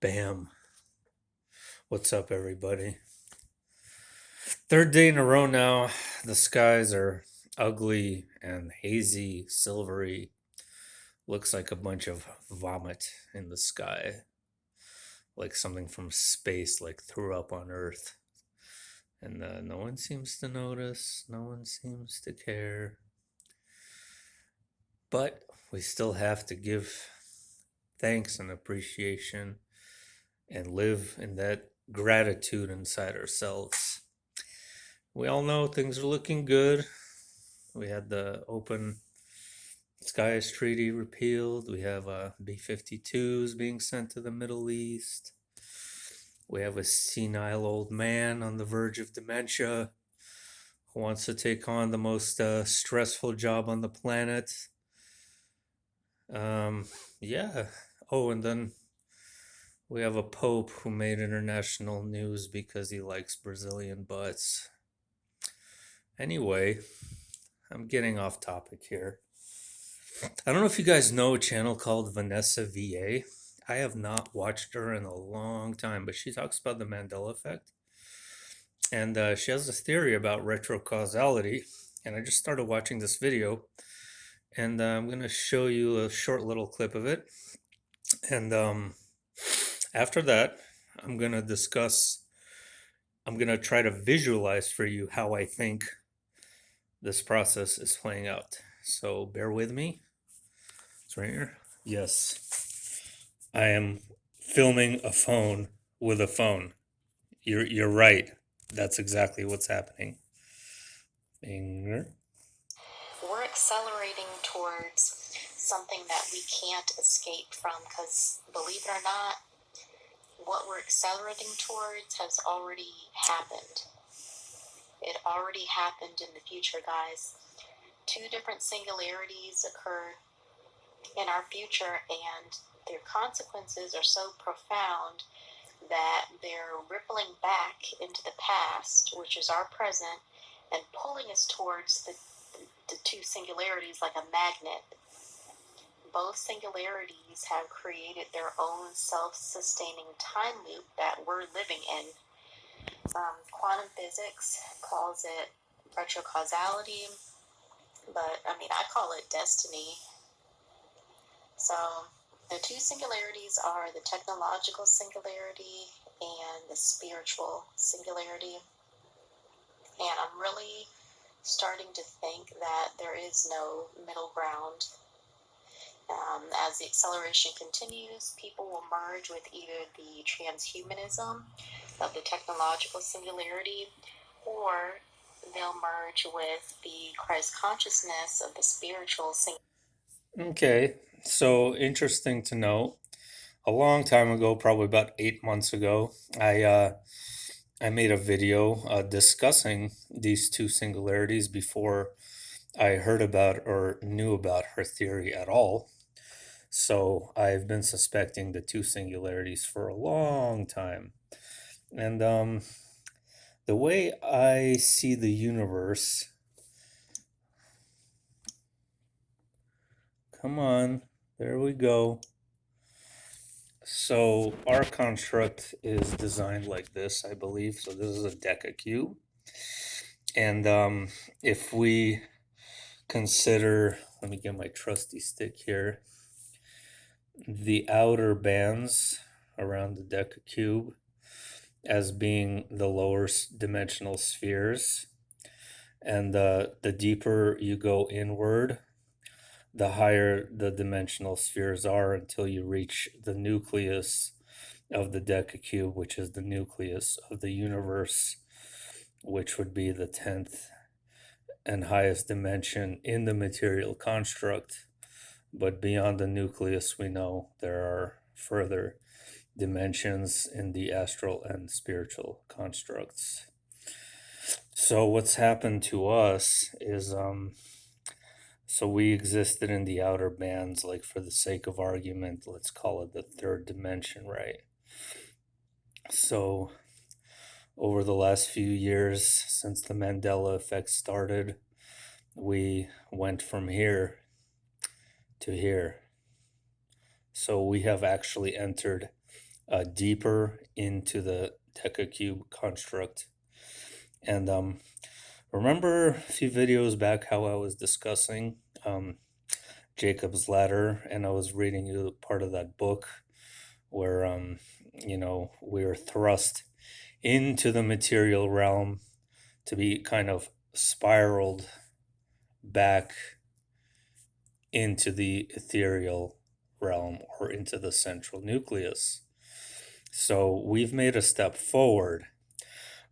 Bam. What's up, everybody? Third day in a row now. The skies are ugly and hazy, silvery. Looks like a bunch of vomit in the sky. Like something from space, like threw up on Earth. And no one seems to notice. No one seems to care. But we still have to give thanks and appreciation and live in that gratitude inside ourselves. We all know things are looking good. We had the Open Skies Treaty repealed. We have B-52s being sent to the Middle East. We have a senile old man on the verge of dementia who wants to take on the most stressful job on the planet. Um, yeah. Oh, and then we have a pope who made international news because he likes Brazilian butts. Anyway, I'm getting off topic here. I don't know if you guys know a channel called Vanessa VA. I have not watched her in a long time, but she talks about the Mandela effect. And she has this theory about retrocausality. And I just started watching this video. And I'm going to show you a short little clip of it. And after that, I'm going to discuss, I'm going to try to visualize for you how I think this process is playing out. So bear with me. It's right here. Yes. I am filming a phone with a phone. You're right. That's exactly what's happening. Finger. We're accelerating towards something that we can't escape from because, believe it or not, what we're accelerating towards has already happened. It already happened in the future, guys. Two different singularities occur in our future, and their consequences are so profound that they're rippling back into the past, which is our present, and pulling us towards the two singularities like a magnet. Both singularities have created their own self-sustaining time loop that we're living in. Quantum physics calls it retrocausality, but I call it destiny. So the two singularities are the technological singularity and the spiritual singularity. And I'm really starting to think that there is no middle ground. As the acceleration continues, people will merge with either the transhumanism of the technological singularity, or they'll merge with the Christ consciousness of the spiritual singularity. Okay, so interesting to know. A long time ago, probably about 8 months ago, I made a video discussing these two singularities before I heard about or knew about her theory at all. So I've been suspecting the two singularities for a long time. And the way I see the universe, come on, there we go. So our construct is designed like this, I believe. So this is a decacube. And if we consider, let me get my trusty stick here, the outer bands around the decacube as being the lower dimensional spheres, and the deeper you go inward, the higher the dimensional spheres are until you reach the nucleus of the decacube, which is the nucleus of the universe, which would be the 10th and highest dimension in the material construct. But beyond the nucleus, we know there are further dimensions in the astral and spiritual constructs. So what's happened to us is so we existed in the outer bands, like for the sake of argument, let's call it the third dimension, right? So over the last few years, since the Mandela effect started, we went from here to here. So we have actually entered deeper into the decacube construct. And remember a few videos back how I was discussing Jacob's ladder, and I was reading you part of that book where we are thrust into the material realm to be kind of spiraled back into the ethereal realm or into the central nucleus. So we've made a step forward,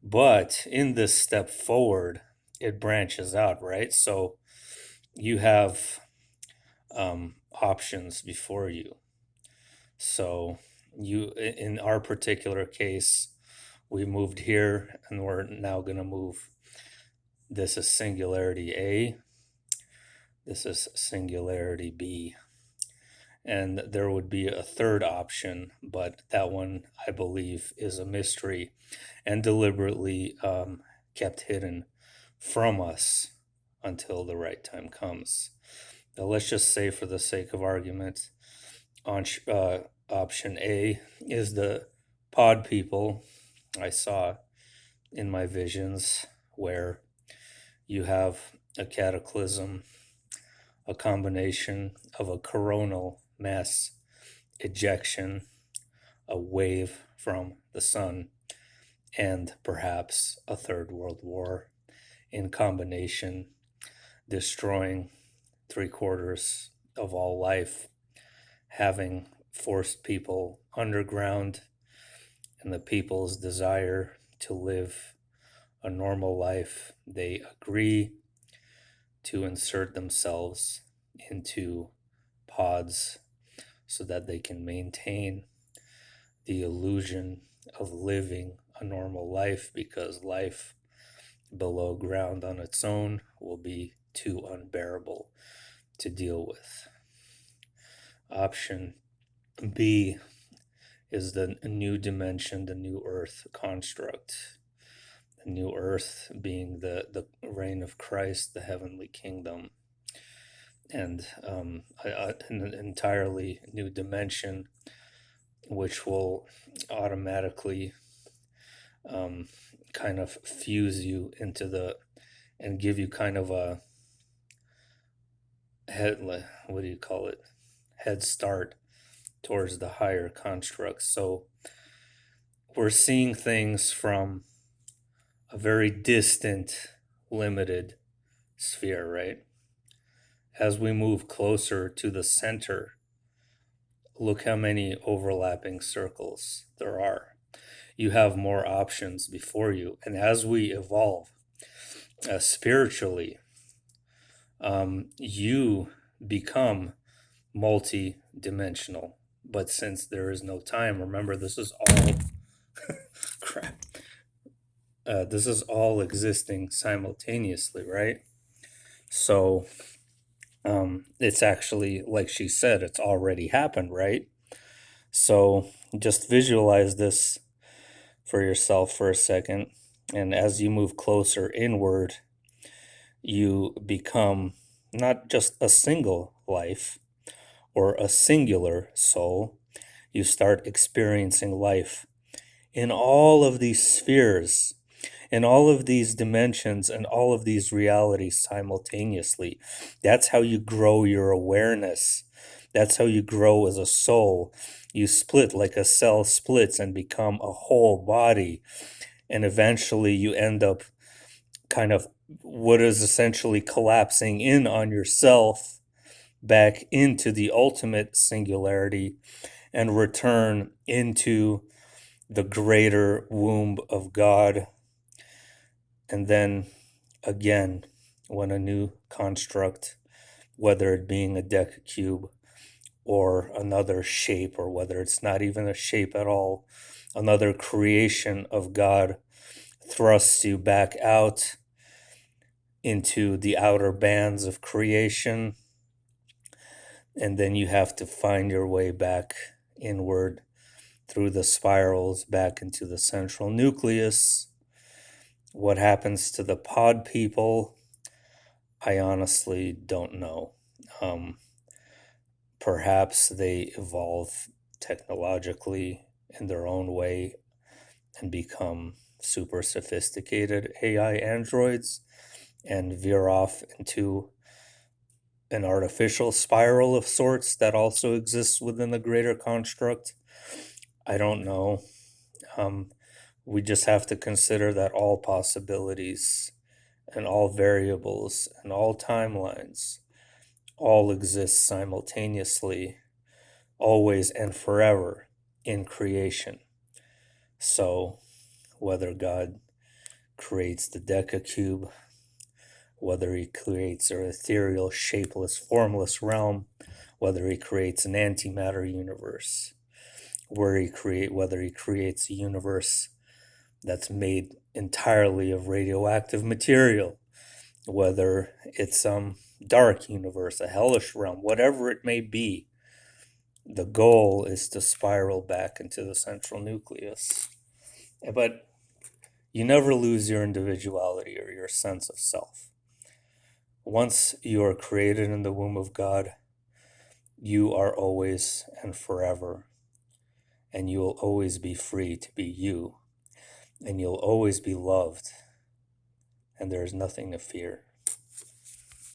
but in this step forward, it branches out, right? So you have options before you. So in our particular case, we moved here and we're now going to move. This is singularity A. This is singularity B. And there would be a third option, but that one I believe is a mystery and deliberately kept hidden from us until the right time comes. Now, let's just say, for the sake of argument, option A is the pod people I saw in my visions, where you have a cataclysm, a combination of a coronal mass ejection, a wave from the sun, and perhaps a third world war in combination, destroying 3/4 of all life, having forced people underground, and the people's desire to live a normal life. They agree to insert themselves into pods so that they can maintain the illusion of living a normal life, because life below ground on its own will be too unbearable to deal with. Option B is the new dimension, the new earth construct. The new earth being the reign of Christ, the heavenly kingdom, and an entirely new dimension, which will automatically kind of fuse you into and give you kind of a head start towards the higher constructs. So we're seeing things from a very distant, limited sphere, right? As we move closer to the center, look how many overlapping circles there are. You have more options before you. And as we evolve spiritually, you become multi-dimensional. But since there is no time, remember, this is all crap. This is all existing simultaneously, right? So it's actually, like she said, it's already happened, right? So just visualize this for yourself for a second. And as you move closer inward, you become not just a single life or a singular soul. You start experiencing life in all of these spheres, in all of these dimensions, and all of these realities simultaneously. That's how you grow your awareness. That's how you grow as a soul. You split like a cell splits and become a whole body. And eventually you end up kind of what is essentially collapsing in on yourself back into the ultimate singularity and return into the greater womb of God. And then again, when a new construct, whether it being a decacube or another shape, or whether it's not even a shape at all, another creation of God thrusts you back out into the outer bands of creation. And then you have to find your way back inward through the spirals back into the central nucleus. What happens to the pod people, I honestly don't know. Perhaps they evolve technologically in their own way and become super sophisticated AI androids and veer off into an artificial spiral of sorts that also exists within the greater construct. I don't know. Um, we just have to consider that all possibilities and all variables and all timelines all exist simultaneously, always and forever in creation. So, whether God creates the decacube, whether he creates an ethereal, shapeless, formless realm, whether he creates an antimatter universe, whether he creates a universe that's made entirely of radioactive material, whether it's some dark universe, a hellish realm, whatever it may be, the goal is to spiral back into the central nucleus. But you never lose your individuality or your sense of self. Once you are created in the womb of God, you are always and forever, and you will always be free to be you, and you'll always be loved, and there is nothing to fear.